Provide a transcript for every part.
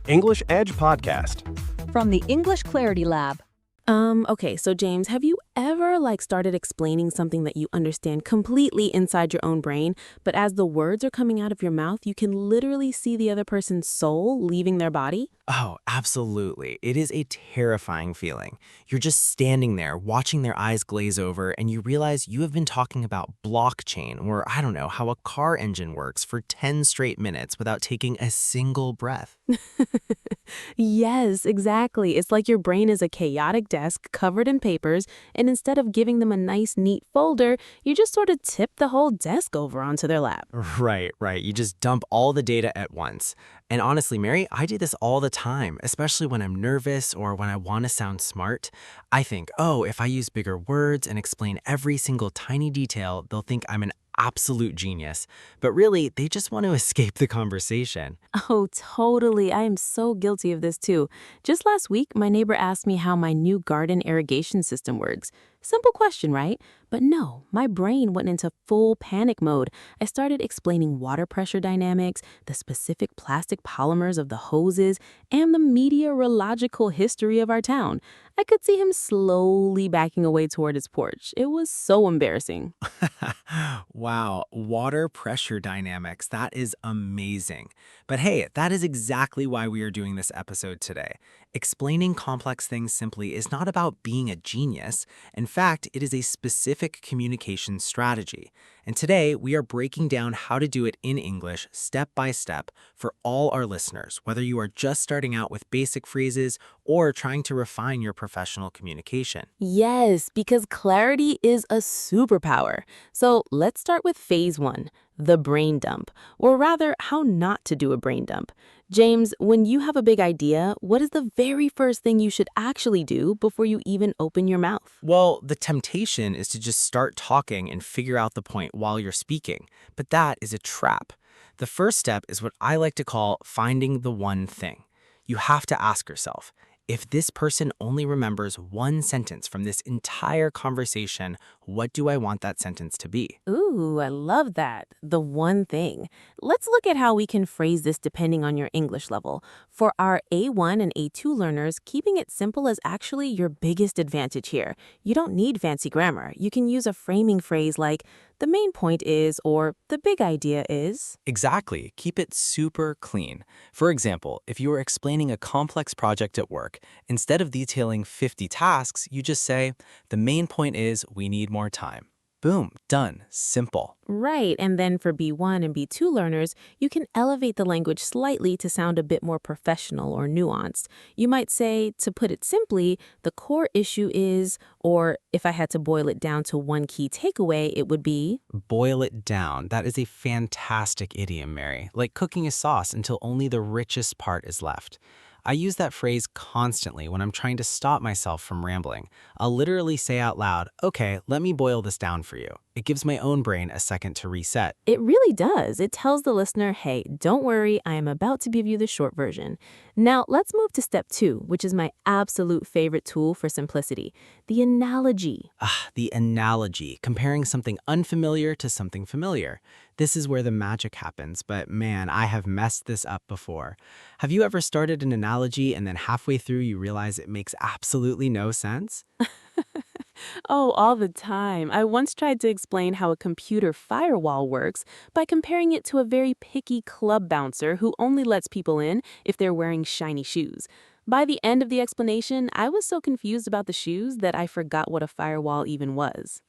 English Edge podcast. From the English Clarity Lab. Okay, so James, have you ever started explaining something that you understand completely inside your own brain, but as the words are coming out of your mouth, you can literally see the other person's soul leaving their body? Oh, absolutely. It is a terrifying feeling. You're just standing there, watching their eyes glaze over, and you realize you have been talking about blockchain, or I don't know, how a car engine works for 10 straight minutes without taking a single breath. Yes, exactly. It's like your brain is a chaotic desk covered in papers, and instead of giving them a nice, neat folder, you just sort of tip the whole desk over onto their lap. Right. You just dump all the data at once. And honestly, Mary, I do this all the time, especially when I'm nervous or when I want to sound smart. I think, oh, if I use bigger words and explain every single tiny detail, they'll think I'm an absolute genius. But really, they just want to escape the conversation. Oh, totally. I am so guilty of this too. Just last week, my neighbor asked me how my new garden irrigation system works. Simple question, right? But no, my brain went into full panic mode. I started explaining water pressure dynamics, the specific plastic polymers of the hoses, and the meteorological history of our town. I could see him slowly backing away toward his porch. It was so embarrassing. Wow, water pressure dynamics. That is amazing. But hey, that is exactly why we are doing this episode today. Explaining complex things simply is not about being a genius. In fact, it is a specific communication strategy. And today, we are breaking down how to do it in English step by step for all our listeners, whether you are just starting out with basic phrases or trying to refine your professional communication. Yes, because clarity is a superpower. So let's start with phase one, the brain dump, or rather, how not to do a brain dump. James, when you have a big idea, what is the very first thing you should actually do before you even open your mouth? Well, the temptation is to just start talking and figure out the point while you're speaking, but that is a trap. The first step is what I like to call finding the one thing. You have to ask yourself, if this person only remembers one sentence from this entire conversation, what do I want that sentence to be? Ooh, I love that. The one thing. Let's look at how we can phrase this depending on your English level. For our A1 and A2 learners, keeping it simple is actually your biggest advantage here. You don't need fancy grammar. You can use a framing phrase like, the main point is, or the big idea is. Exactly. Keep it super clean. For example, if you are explaining a complex project at work, instead of detailing 50 tasks, you just say, the main point is we need more time. Boom, done, simple. Right, and then for B1 and B2 learners, you can elevate the language slightly to sound a bit more professional or nuanced. You might say, to put it simply, the core issue is, or if I had to boil it down to one key takeaway, it would be. Boil it down. That is a fantastic idiom, Mary. Like cooking a sauce until only the richest part is left. I use that phrase constantly when I'm trying to stop myself from rambling. I'll literally say out loud, okay, let me boil this down for you. It gives my own brain a second to reset. It really does. It tells the listener, hey, don't worry, I am about to give you the short version. Now, let's move to step 2, which is my absolute favorite tool for simplicity, the analogy. The analogy, comparing something unfamiliar to something familiar. This is where the magic happens, but man, I have messed this up before. Have you ever started an analogy and then halfway through you realize it makes absolutely no sense? Oh, all the time. I once tried to explain how a computer firewall works by comparing it to a very picky club bouncer who only lets people in if they're wearing shiny shoes. By the end of the explanation, I was so confused about the shoes that I forgot what a firewall even was.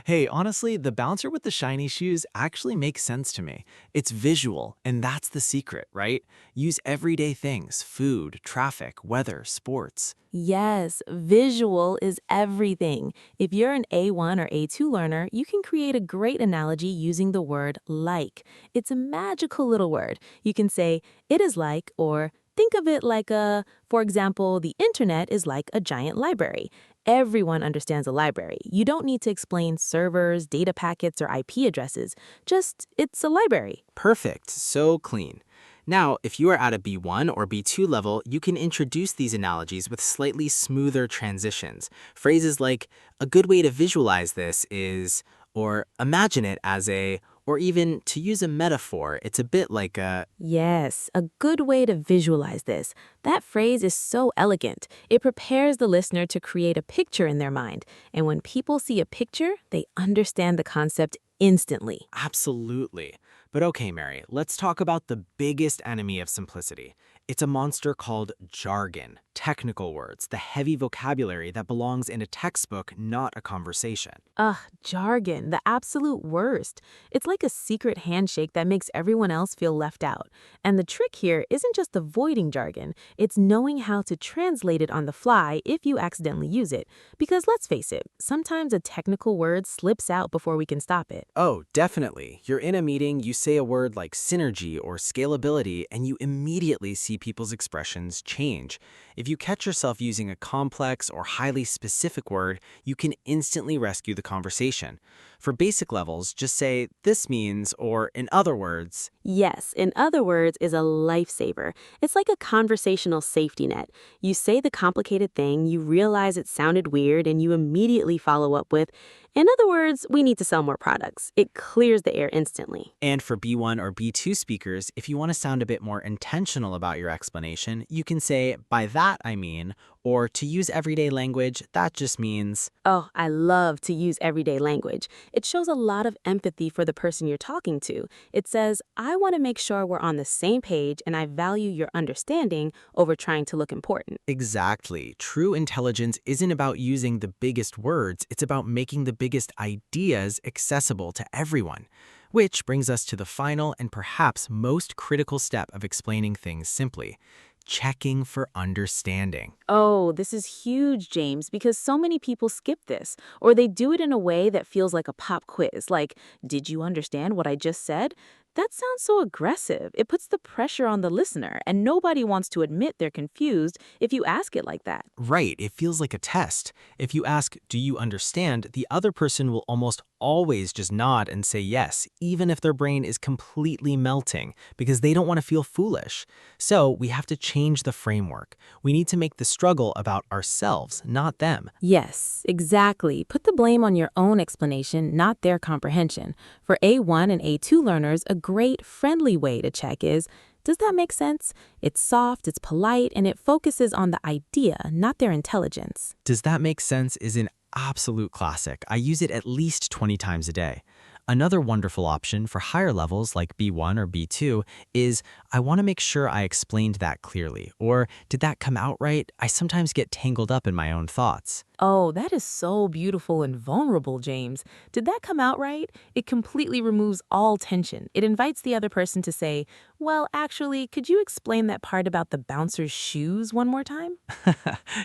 Hey, honestly, the bouncer with the shiny shoes actually makes sense to me. It's visual, and that's the secret, right? Use everyday things, food, traffic, weather, sports. Yes, visual is everything. If you're an A1 or A2 learner, you can create a great analogy using the word like. It's a magical little word. You can say, it is like, or think of it like for example, the internet is like a giant library. Everyone understands a library. You don't need to explain servers, data packets, or IP addresses. Just, it's a library. Perfect, so clean. Now, if you are at a B1 or B2 level, you can introduce these analogies with slightly smoother transitions. Phrases like, a good way to visualize this is, or imagine it as a, Or even, to use a metaphor, it's a bit like a, Yes, a good way to visualize this. That phrase is so elegant. It prepares the listener to create a picture in their mind. And when people see a picture, they understand the concept instantly. absolutely. But okay, Mary, let's talk about the biggest enemy of simplicity. It's a monster called jargon, technical words, the heavy vocabulary that belongs in a textbook, not a conversation. Ugh, jargon, the absolute worst. It's like a secret handshake that makes everyone else feel left out. And the trick here isn't just avoiding jargon, it's knowing how to translate it on the fly if you accidentally use it. Because let's face it, sometimes a technical word slips out before we can stop it. Oh, definitely. You're in a meeting, you say a word like synergy or scalability, and you immediately see people's expressions change. If you catch yourself using a complex or highly specific word, you can instantly rescue the conversation. For basic levels, just say, this means, or in other words. Yes, in other words, is a lifesaver. It's like a conversational safety net. You say the complicated thing, you realize it sounded weird, and you immediately follow up with, in other words, we need to sell more products. It clears the air instantly. And for B1 or B2 speakers, if you want to sound a bit more intentional about your explanation, you can say, by that I mean, or to use everyday language, that just means. Oh, I love to use everyday language. It shows a lot of empathy for the person you're talking to. It says, I want to make sure we're on the same page and I value your understanding over trying to look important. Exactly. True intelligence isn't about using the biggest words, it's about making the biggest ideas accessible to everyone. Which brings us to the final and perhaps most critical step of explaining things simply: checking for understanding. Oh, this is huge, James, because so many people skip this, or they do it in a way that feels like a pop quiz, like, did you understand what I just said? That sounds so aggressive. It puts the pressure on the listener, and nobody wants to admit they're confused if you ask it like that. Right, it feels like a test. If you ask, do you understand, the other person will almost always just nod and say yes, even if their brain is completely melting, because they don't want to feel foolish. So we have to change the framework. We need to make the struggle about ourselves, not them. Yes, exactly. Put the blame on your own explanation, not their comprehension. For A1 and A2 learners, a great, friendly way to check is, does that make sense? It's soft, it's polite, and it focuses on the idea, not their intelligence. Does that make sense is an absolute classic. I use it at least 20 times a day. Another wonderful option for higher levels like B1 or B2 is, I want to make sure I explained that clearly, or did that come out right? I sometimes get tangled up in my own thoughts. Oh, that is so beautiful and vulnerable, James. Did that come out right? It completely removes all tension. It invites the other person to say, well, actually, could you explain that part about the bouncer's shoes one more time?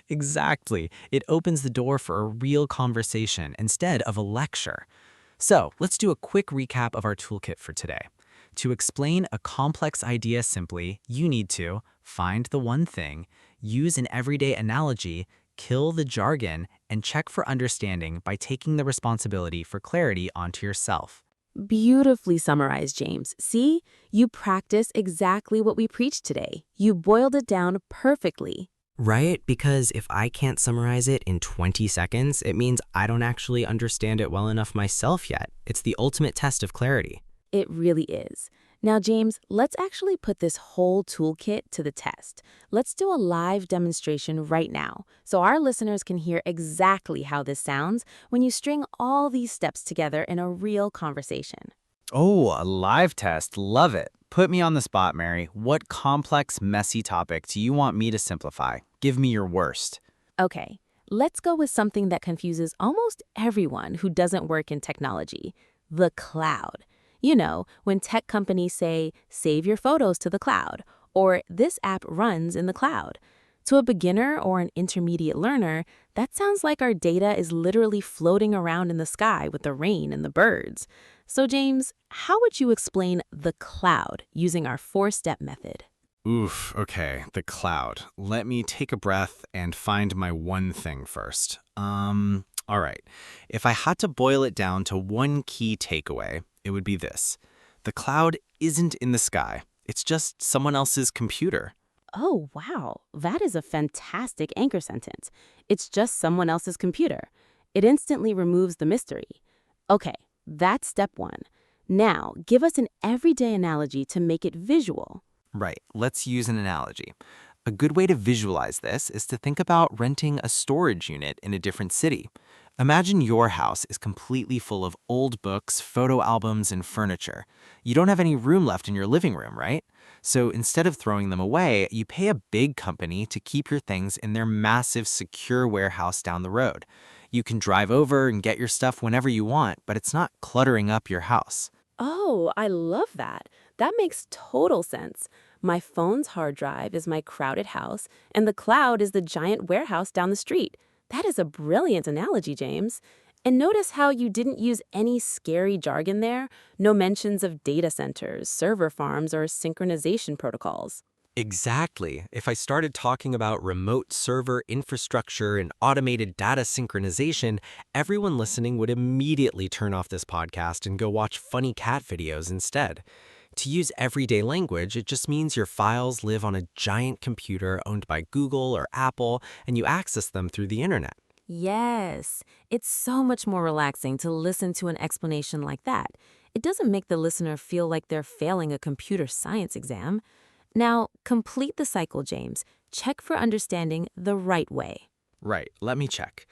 Exactly. It opens the door for a real conversation instead of a lecture. So let's do a quick recap of our toolkit for today. To explain a complex idea simply, you need to find the one thing, use an everyday analogy, kill the jargon, and check for understanding by taking the responsibility for clarity onto yourself. Beautifully summarized, James. See, you practiced exactly what we preached today. You boiled it down perfectly. Right? Because if I can't summarize it in 20 seconds, it means I don't actually understand it well enough myself yet. It's the ultimate test of clarity. It really is. Now, James, let's actually put this whole toolkit to the test. Let's do a live demonstration right now so our listeners can hear exactly how this sounds when you string all these steps together in a real conversation. Oh, a live test. Love it. Put me on the spot, Mary. What complex, messy topic do you want me to simplify? Give me your worst. Okay, let's go with something that confuses almost everyone who doesn't work in technology: the cloud. You know, when tech companies say, save your photos to the cloud, or this app runs in the cloud. To a beginner or an intermediate learner, that sounds like our data is literally floating around in the sky with the rain and the birds. So, James, how would you explain the cloud using our 4-step method? Oof, okay, the cloud. Let me take a breath and find my one thing first. All right. If I had to boil it down to one key takeaway, it would be this. The cloud isn't in the sky. It's just someone else's computer. Oh, wow. That is a fantastic anchor sentence. It's just someone else's computer. It instantly removes the mystery. Okay, that's step 1. Now, give us an everyday analogy to make it visual. Right, let's use an analogy. A good way to visualize this is to think about renting a storage unit in a different city. Imagine your house is completely full of old books, photo albums, and furniture. You don't have any room left in your living room, right? So instead of throwing them away, you pay a big company to keep your things in their massive, secure warehouse down the road. You can drive over and get your stuff whenever you want, but it's not cluttering up your house. Oh, I love that. That makes total sense. My phone's hard drive is my crowded house, and the cloud is the giant warehouse down the street. That is a brilliant analogy, James. And notice how you didn't use any scary jargon there. No mentions of data centers, server farms, or synchronization protocols. Exactly. If I started talking about remote server infrastructure and automated data synchronization, everyone listening would immediately turn off this podcast and go watch funny cat videos instead. To use everyday language, it just means your files live on a giant computer owned by Google or Apple, and you access them through the internet. Yes, it's so much more relaxing to listen to an explanation like that. It doesn't make the listener feel like they're failing a computer science exam. Now, complete the cycle, James. Check for understanding the right way. Right, let me check.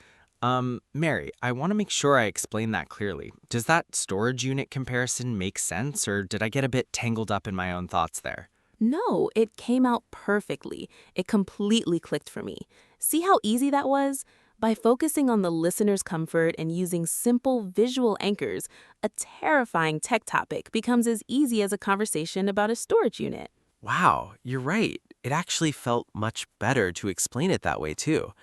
Mary, I want to make sure I explain that clearly. Does that storage unit comparison make sense, or did I get a bit tangled up in my own thoughts there? No, it came out perfectly. It completely clicked for me. See how easy that was? By focusing on the listener's comfort and using simple visual anchors, a terrifying tech topic becomes as easy as a conversation about a storage unit. Wow, you're right. It actually felt much better to explain it that way, too.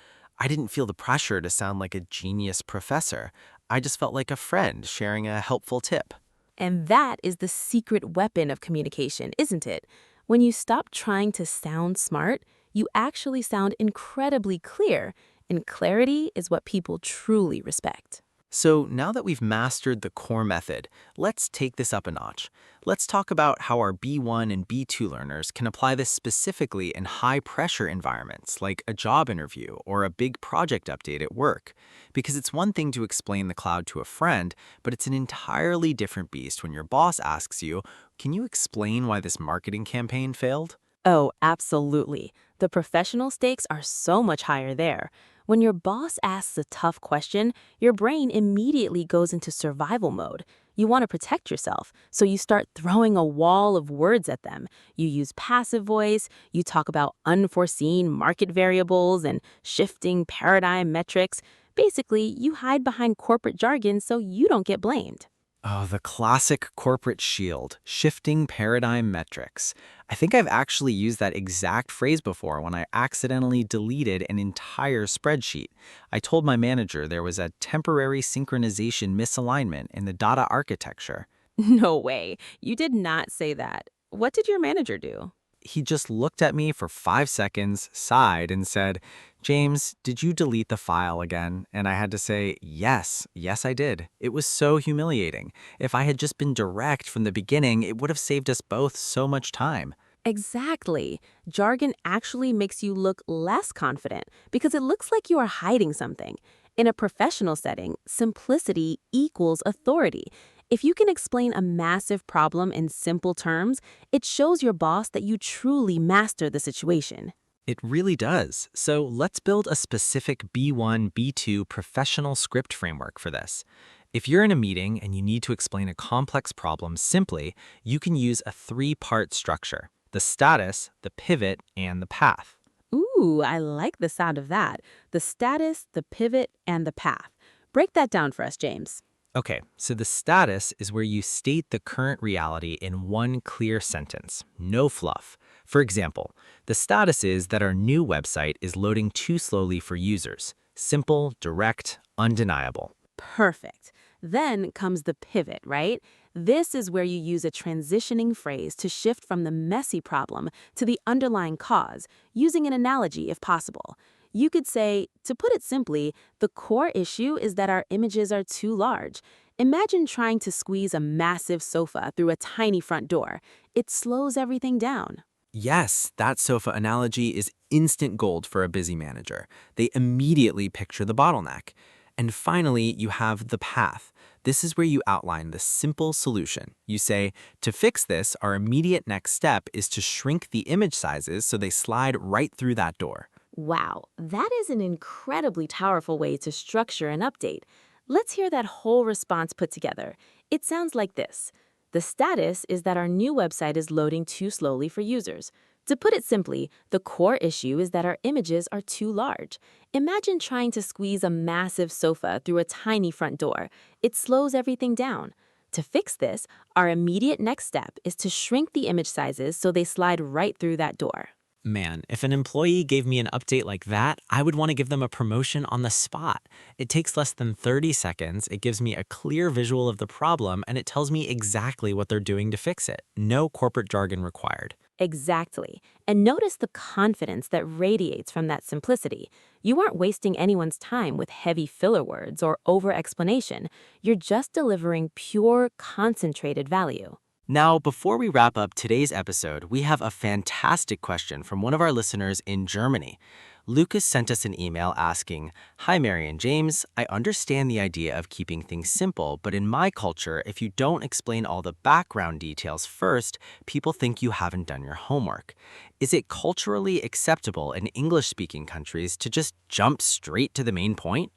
I didn't feel the pressure to sound like a genius professor. I just felt like a friend sharing a helpful tip. And that is the secret weapon of communication, isn't it? When you stop trying to sound smart, you actually sound incredibly clear, and clarity is what people truly respect. So now that we've mastered the core method, let's take this up a notch. Let's talk about how our B1 and B2 learners can apply this specifically in high-pressure environments like a job interview or a big project update at work. Because it's one thing to explain the cloud to a friend, but it's an entirely different beast when your boss asks you, "Can you explain why this marketing campaign failed?" Oh, absolutely. The professional stakes are so much higher there. When your boss asks a tough question, your brain immediately goes into survival mode. You want to protect yourself, so you start throwing a wall of words at them. You use passive voice, you talk about unforeseen market variables and shifting paradigm metrics. Basically, you hide behind corporate jargon so you don't get blamed. Oh, the classic corporate shield, shifting paradigm metrics. I think I've actually used that exact phrase before when I accidentally deleted an entire spreadsheet. I told my manager there was a temporary synchronization misalignment in the data architecture. No way. You did not say that. What did your manager do? He just looked at me for 5 seconds, sighed, and said, "James, did you delete the file again?" And I had to say, yes, I did. It was so humiliating. If I had just been direct from the beginning, it would have saved us both so much time. Exactly. Jargon actually makes you look less confident because it looks like you are hiding something. In a professional setting, simplicity equals authority. If you can explain a massive problem in simple terms, it shows your boss that you truly master the situation. It really does. So let's build a specific B1, B2 professional script framework for this. If you're in a meeting and you need to explain a complex problem simply, you can use a 3-part structure: the status, the pivot, and the path. Ooh, I like the sound of that. The status, the pivot, and the path. Break that down for us, James. Okay, so the status is where you state the current reality in one clear sentence, no fluff. For example, the status is that our new website is loading too slowly for users. Simple, direct, undeniable. Perfect. Then comes the pivot, right? This is where you use a transitioning phrase to shift from the messy problem to the underlying cause, using an analogy if possible. You could say, to put it simply, the core issue is that our images are too large. Imagine trying to squeeze a massive sofa through a tiny front door. It slows everything down. Yes, that sofa analogy is instant gold for a busy manager. They immediately picture the bottleneck. And finally, you have the path. This is where you outline the simple solution. You say, to fix this, our immediate next step is to shrink the image sizes so they slide right through that door. Wow, that is an incredibly powerful way to structure an update. Let's hear that whole response put together. It sounds like this. The status is that our new website is loading too slowly for users. To put it simply, the core issue is that our images are too large. Imagine trying to squeeze a massive sofa through a tiny front door. It slows everything down. To fix this, our immediate next step is to shrink the image sizes so they slide right through that door. Man, if an employee gave me an update like that, I would want to give them a promotion on the spot. It takes less than 30 seconds, it gives me a clear visual of the problem, and it tells me exactly what they're doing to fix it. No corporate jargon required. Exactly. And notice the confidence that radiates from that simplicity. You aren't wasting anyone's time with heavy filler words or over-explanation. You're just delivering pure, concentrated value. Now, before we wrap up today's episode, we have a fantastic question from one of our listeners in Germany. Lucas sent us an email asking, "Hi Mary and James, I understand the idea of keeping things simple, but in my culture, if you don't explain all the background details first, people think you haven't done your homework. Is it culturally acceptable in English-speaking countries to just jump straight to the main point?"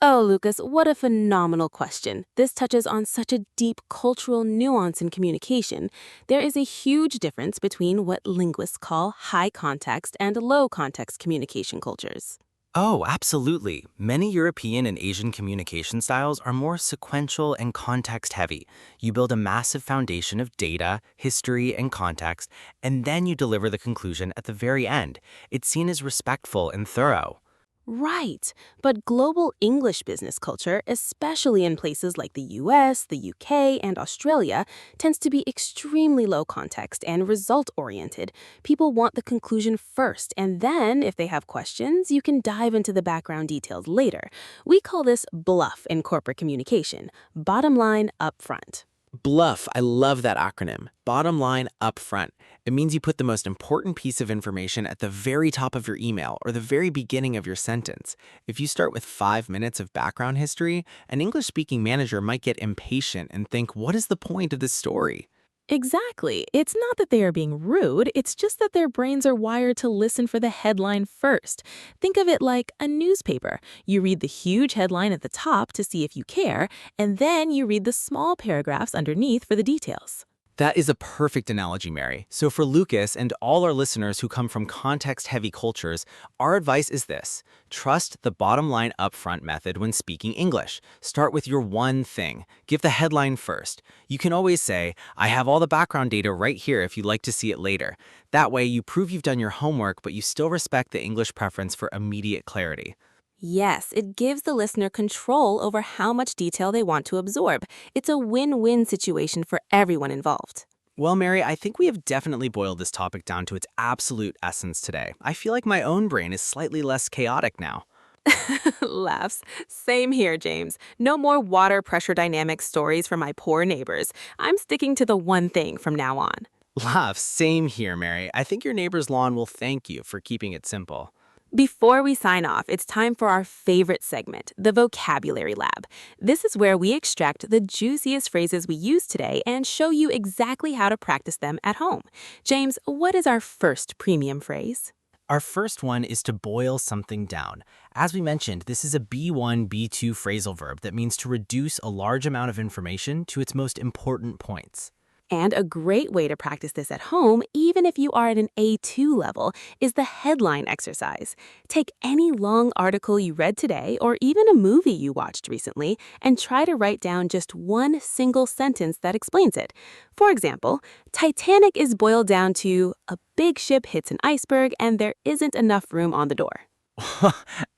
Oh, Lucas, what a phenomenal question. This touches on such a deep cultural nuance in communication. There is a huge difference between what linguists call high context and low context communication cultures. Oh, absolutely. Many European and Asian communication styles are more sequential and context-heavy. You build a massive foundation of data, history, and context, and then you deliver the conclusion at the very end. It's seen as respectful and thorough. Right. But global English business culture, especially in places like the US, the UK, and Australia, tends to be extremely low context and result-oriented. People want the conclusion first, and then, if they have questions, you can dive into the background details later. We call this bluff in corporate communication. Bottom line up front. BLUF, I love that acronym. Bottom line up front. It means you put the most important piece of information at the very top of your email or the very beginning of your sentence. If you start with 5 minutes of background history, an English-speaking manager might get impatient and think, what is the point of this story? Exactly. It's not that they are being rude, it's just that their brains are wired to listen for the headline first. Think of it like a newspaper. You read the huge headline at the top to see if you care, and then you read the small paragraphs underneath for the details. That is a perfect analogy, Mary. So for Lucas and all our listeners who come from context-heavy cultures, our advice is this. Trust the bottom line upfront method when speaking English. Start with your one thing. Give the headline first. You can always say, I have all the background data right here if you'd like to see it later. That way, you prove you've done your homework, but you still respect the English preference for immediate clarity. Yes, it gives the listener control over how much detail they want to absorb. It's a win-win situation for everyone involved. Well, Mary, I think we have definitely boiled this topic down to its absolute essence today. I feel like my own brain is slightly less chaotic now. Laughs. Same here, James. No more water pressure dynamics stories from my poor neighbors. I'm sticking to the one thing from now on. Laughs. Same here, Mary. I think your neighbor's lawn will thank you for keeping it simple. Before we sign off, it's time for our favorite segment, the Vocabulary Lab. This is where we extract the juiciest phrases we use today and show you exactly how to practice them at home. James, what is our first premium phrase? Our first one is to boil something down. As we mentioned, this is a B1, B2 phrasal verb that means to reduce a large amount of information to its most important points. And a great way to practice this at home, even if you are at an A2 level, is the headline exercise. Take any long article you read today or even a movie you watched recently and try to write down just one single sentence that explains it. For example, Titanic is boiled down to a big ship hits an iceberg and there isn't enough room on the door.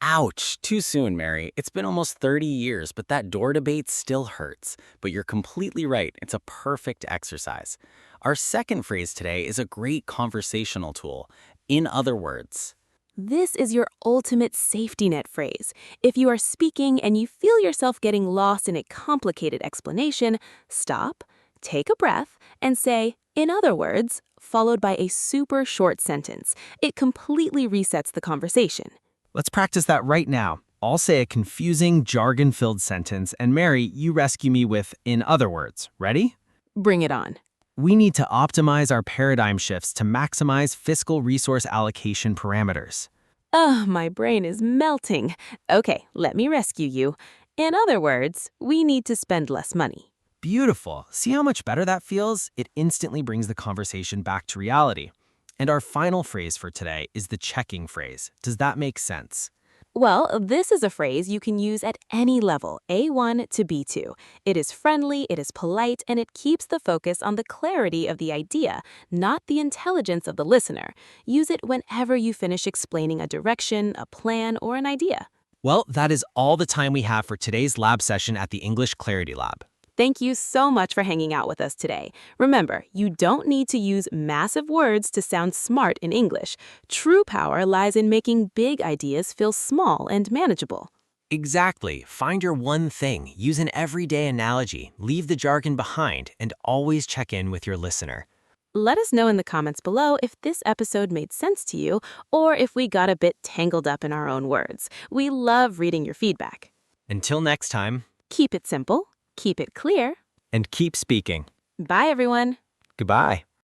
Ouch, too soon, Mary. It's been almost 30 years, but that door debate still hurts. But you're completely right. It's a perfect exercise. Our second phrase today is a great conversational tool. In other words. This is your ultimate safety net phrase. If you are speaking and you feel yourself getting lost in a complicated explanation, stop, take a breath, and say, in other words, followed by a super short sentence. It completely resets the conversation. Let's practice that right now. I'll say a confusing, jargon-filled sentence, and Mary, you rescue me with "in other words." Ready? Bring it on. We need to optimize our paradigm shifts to maximize fiscal resource allocation parameters. Oh, my brain is melting. Okay, let me rescue you. In other words, we need to spend less money. Beautiful. See how much better that feels? It instantly brings the conversation back to reality. And our final phrase for today is the checking phrase. Does that make sense? Well, this is a phrase you can use at any level, A1 to B2. It is friendly, it is polite, and it keeps the focus on the clarity of the idea, not the intelligence of the listener. Use it whenever you finish explaining a direction, a plan, or an idea. Well, that is all the time we have for today's lab session at the English Clarity Lab. Thank you so much for hanging out with us today. Remember, you don't need to use massive words to sound smart in English. True power lies in making big ideas feel small and manageable. Exactly. Find your one thing, use an everyday analogy, leave the jargon behind, and always check in with your listener. Let us know in the comments below if this episode made sense to you or if we got a bit tangled up in our own words. We love reading your feedback. Until next time, Keep it simple, keep it clear. and keep speaking. Bye, everyone. Goodbye.